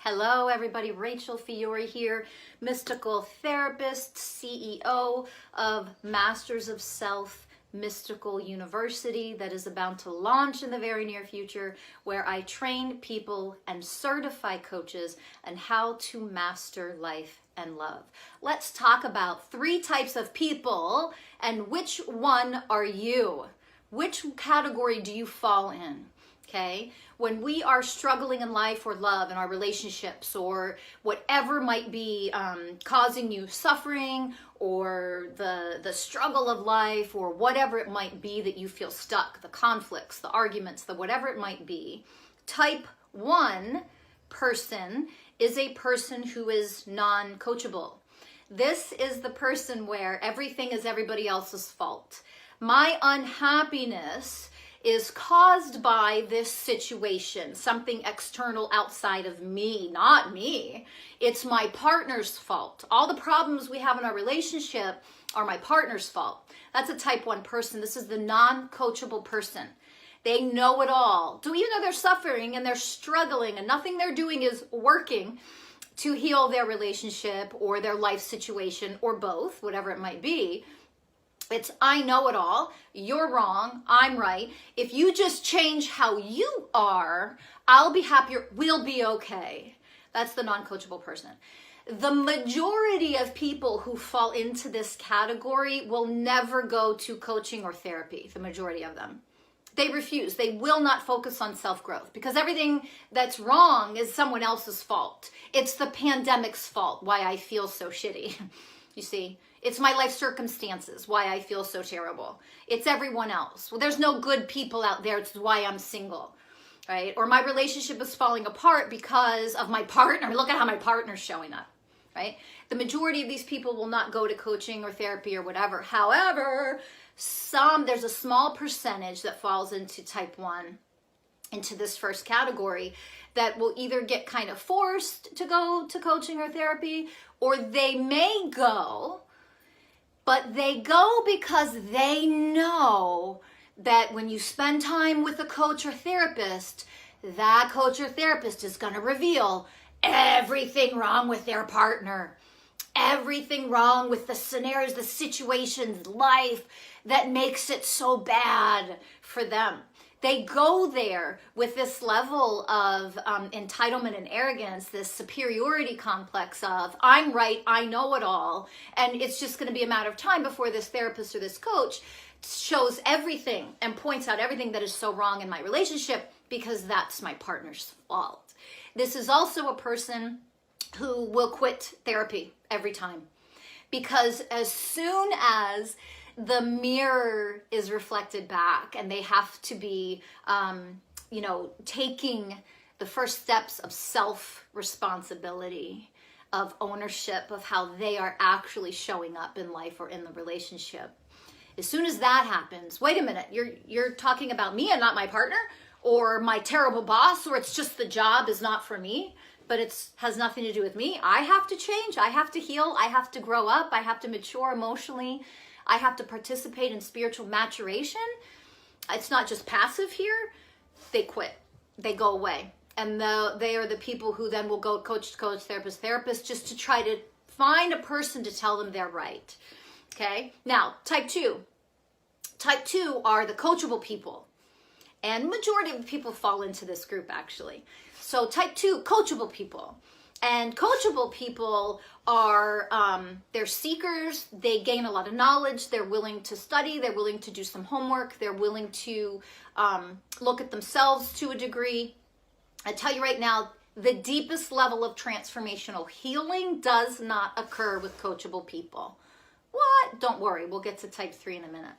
Hello everybody, Rachel Fiore here, mystical therapist, CEO of Masters of Self Mystical University that is about to launch in the very near future, where I train people and certify coaches on how to master life and love. Let's talk about 3 types of people and which one are you? Which category do you fall in? Okay, when we are struggling in life or love in our relationships or whatever might be causing you suffering or the struggle of life or whatever it might be that you feel stuck, the conflicts, the arguments, the whatever it might be, type 1 person is a person who is non-coachable. This is the person where everything is everybody else's fault. My unhappiness is caused by this situation, something external outside of me, not me. It's my partner's fault. All the problems we have in our relationship are my partner's fault. That's a type 1 person. This is the non-coachable person. They know it all. Do even though they're suffering and they're struggling and nothing they're doing is working to heal their relationship or their life situation or both, whatever it might be. It's I know it all, you're wrong, I'm right. If you just change how you are, I'll be happier, we'll be okay. That's the non-coachable person. The majority of people who fall into this category will never go to coaching or therapy, the majority of them. They refuse. They will not focus on self-growth because everything that's wrong is someone else's fault. It's the pandemic's fault why I feel so shitty. You see? It's my life circumstances, why I feel so terrible. It's everyone else. Well, there's no good people out there. It's why I'm single, right? Or my relationship is falling apart because of my partner. Look at how my partner's showing up, right? The majority of these people will not go to coaching or therapy or whatever. However, there's a small percentage that falls into type 1, into this first category, that will either get kind of forced to go to coaching or therapy, or they may go, but they go because they know that when you spend time with a coach or therapist, that coach or therapist is going to reveal everything wrong with their partner, everything wrong with the scenarios, the situations, life that makes it so bad for them. They go there with this level of entitlement and arrogance, this superiority complex of, I'm right, I know it all, and it's just going to be a matter of time before this therapist or this coach shows everything and points out everything that is so wrong in my relationship because that's my partner's fault. This is also a person who will quit therapy every time because as soon as the mirror is reflected back and they have to be, taking the first steps of self-responsibility, of ownership of how they are actually showing up in life or in the relationship. As soon as that happens, wait a minute, you're talking about me and not my partner, or my terrible boss, or it's just the job is not for me, but it has nothing to do with me. I have to change, I have to heal, I have to grow up, I have to mature emotionally, I have to participate in spiritual maturation. It's not just passive here. They quit. They go away. And they are the people who then will go coach to coach, therapist, just to try to find a person to tell them they're right. Okay? Now, type 2. Type 2 are the coachable people. And majority of people fall into this group, actually. So type 2, coachable people. And coachable people are, they're seekers, they gain a lot of knowledge, they're willing to study, they're willing to do some homework, they're willing to look at themselves to a degree. I tell you right now, the deepest level of transformational healing does not occur with coachable people. What? Don't worry, we'll get to type 3 in a minute.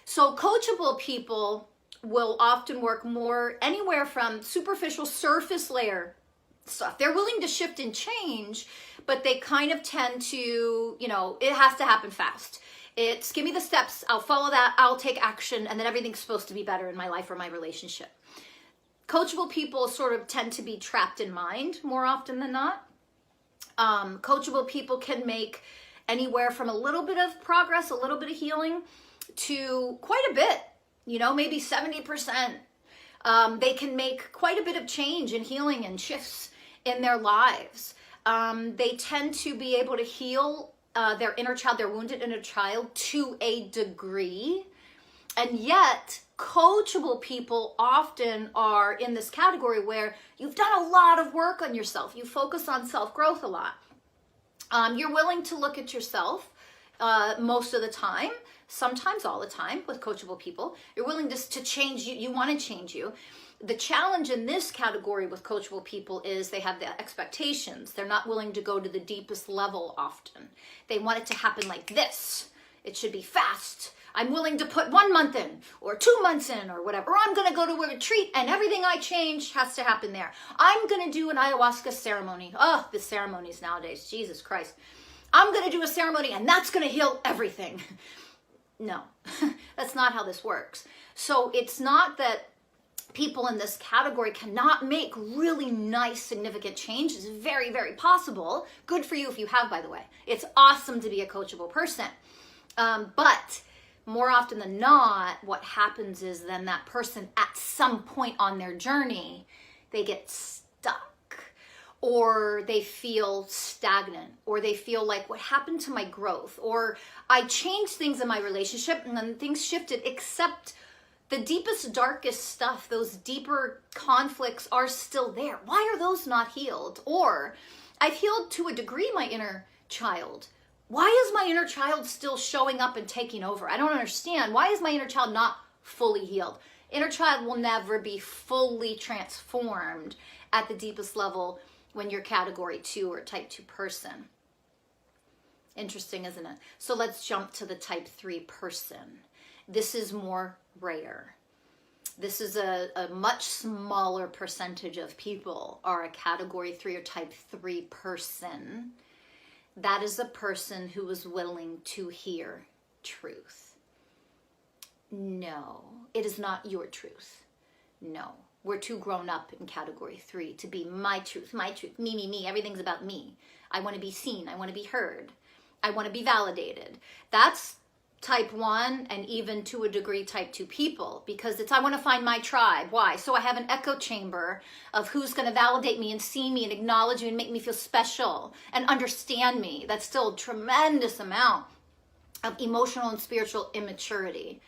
So coachable people will often work more anywhere from superficial surface layer stuff. They're willing to shift and change, but they kind of tend to, it has to happen fast. It's give me the steps, I'll follow that, I'll take action, and then everything's supposed to be better in my life or my relationship. Coachable people sort of tend to be trapped in mind more often than not. Coachable people can make anywhere from a little bit of progress, a little bit of healing, to quite a bit, maybe 70%. They can make quite a bit of change and healing and shifts in their lives. They tend to be able to heal their inner child, their wounded inner child, to a degree. And yet, coachable people often are in this category where you've done a lot of work on yourself. You focus on self-growth a lot. You're willing to look at yourself most of the time, sometimes all the time with coachable people. You're willing to change you. You want to change you. The challenge in this category with coachable people is they have the expectations. They're not willing to go to the deepest level often. They want it to happen like this. It should be fast. I'm willing to put 1 month in or 2 months in or whatever. Or I'm going to go to a retreat and everything I change has to happen there. I'm going to do an ayahuasca ceremony. Oh, the ceremonies nowadays. Jesus Christ. I'm going to do a ceremony and that's going to heal everything. No, that's not how this works. So it's not that people in this category cannot make really nice, significant changes. Very, very possible. Good for you if you have, by the way. It's awesome to be a coachable person. But more often than not, what happens is then that person at some point on their journey, they get stuck or they feel stagnant or they feel like, what happened to my growth? Or I changed things in my relationship and then things shifted, except the deepest, darkest stuff, those deeper conflicts are still there. Why are those not healed? Or I've healed to a degree my inner child. Why is my inner child still showing up and taking over? I don't understand. Why is my inner child not fully healed? Inner child will never be fully transformed at the deepest level when you're category 2 or type 2 person. Interesting, isn't it? So let's jump to the type 3 person. This is more rare. This is a much smaller percentage of people are a category 3 or type 3 person. That is a person who is willing to hear truth. No, it is not your truth. No, we're too grown up in category 3 to be my truth, me, everything's about me. I want to be seen, I want to be heard, I want to be validated. That's type 1 and even to a degree type 2 people, because it's I want to find my tribe. Why? So I have an echo chamber of who's going to validate me and see me and acknowledge me and make me feel special and understand me. That's still a tremendous amount of emotional and spiritual immaturity.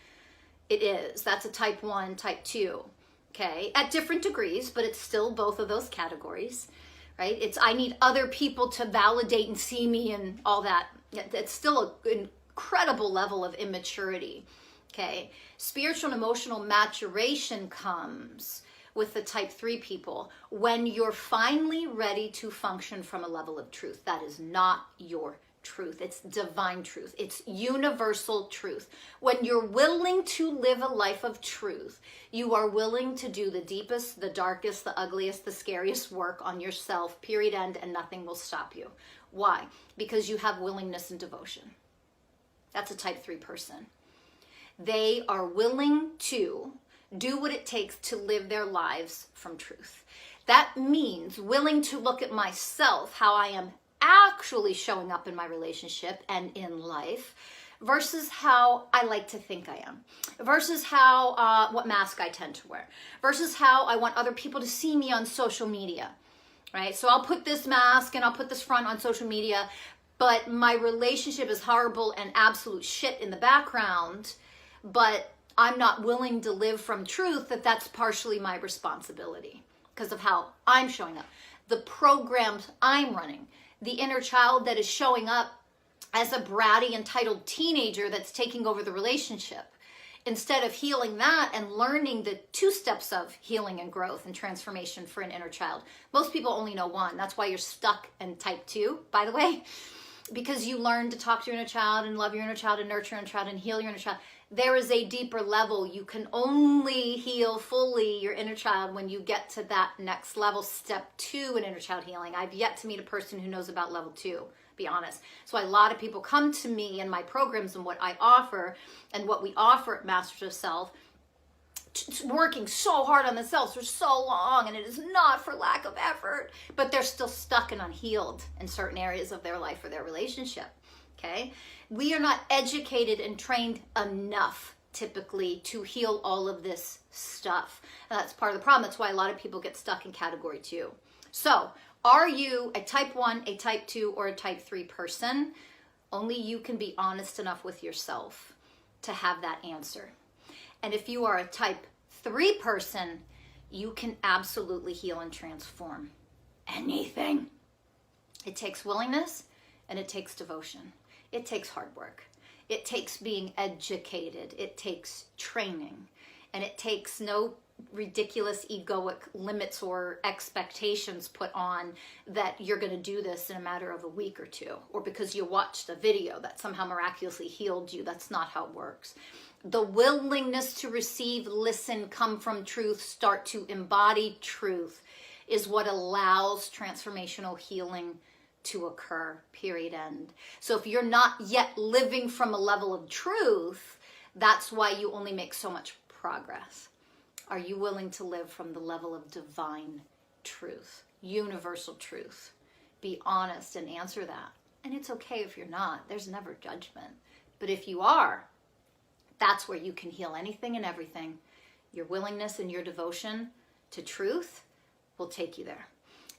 It is. That's a type 1, type 2. Okay, at different degrees, but it's still both of those categories, right? It's I need other people to validate and see me and all that. It's still an incredible level of immaturity. Okay, spiritual and emotional maturation comes with the type 3 people when you're finally ready to function from a level of truth. That is not your truth. It's divine truth. It's universal truth. When you're willing to live a life of truth, you are willing to do the deepest, the darkest, the ugliest, the scariest work on yourself, period, end, and nothing will stop you. Why? Because you have willingness and devotion. That's a type 3 person. They are willing to do what it takes to live their lives from truth. That means willing to look at myself, how I am actually showing up in my relationship and in life, versus how I like to think I am, versus how what mask I tend to wear, versus how I want other people to see me on social media, right? So I'll put this mask and I'll put this front on social media, but my relationship is horrible and absolute shit in the background, but I'm not willing to live from truth, that's partially my responsibility because of how I'm showing up, the programs I'm running, the inner child that is showing up as a bratty, entitled teenager that's taking over the relationship. Instead of healing that and learning the 2 steps of healing and growth and transformation for an inner child. Most people only know 1. That's why you're stuck in type 2, by the way, because you learn to talk to your inner child and love your inner child and nurture your inner child and heal your inner child. There is a deeper level. You can only heal fully your inner child when you get to that next level, step 2 in inner child healing. I've yet to meet a person who knows about level 2, be honest. So a lot of people come to me in my programs and what I offer and what we offer at Masters of Self, working so hard on themselves for so long, and it is not for lack of effort, but they're still stuck and unhealed in certain areas of their life or their relationship. Okay, we are not educated and trained enough typically to heal all of this stuff. And that's part of the problem. That's why a lot of people get stuck in category 2. So Are you a type 1, a type 2, or a type 3 person? Only you can be honest enough with yourself to have that answer. And if you are a type 3 person, you can absolutely heal and transform anything. It takes willingness and it takes devotion. It takes hard work. It takes being educated. It takes training. And it takes no ridiculous egoic limits or expectations put on that you're going to do this in a matter of a week or two, or because you watched a video that somehow miraculously healed you. That's not how it works. The willingness to receive, listen, come from truth, start to embody truth is what allows transformational healing to occur, period, end. So if you're not yet living from a level of truth, that's why you only make so much progress. Are you willing to live from the level of divine truth, universal truth? Be honest and answer that. And it's okay if you're not. There's never judgment. But if you are, that's where you can heal anything and everything. Your willingness and your devotion to truth will take you there.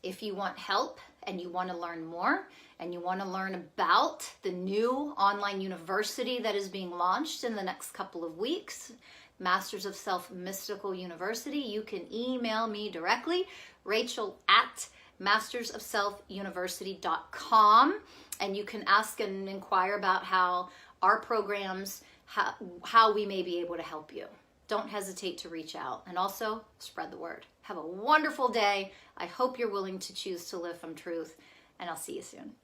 If you want help and you want to learn more and you want to learn about the new online university that is being launched in the next couple of weeks, Masters of Self Mystical University, you can email me directly, Rachel@mastersofselfuniversity.com, and you can ask and inquire about how our programs, how we may be able to help you. Don't hesitate to reach out, and also spread the word. Have a wonderful day. I hope you're willing to choose to live from truth, and I'll see you soon.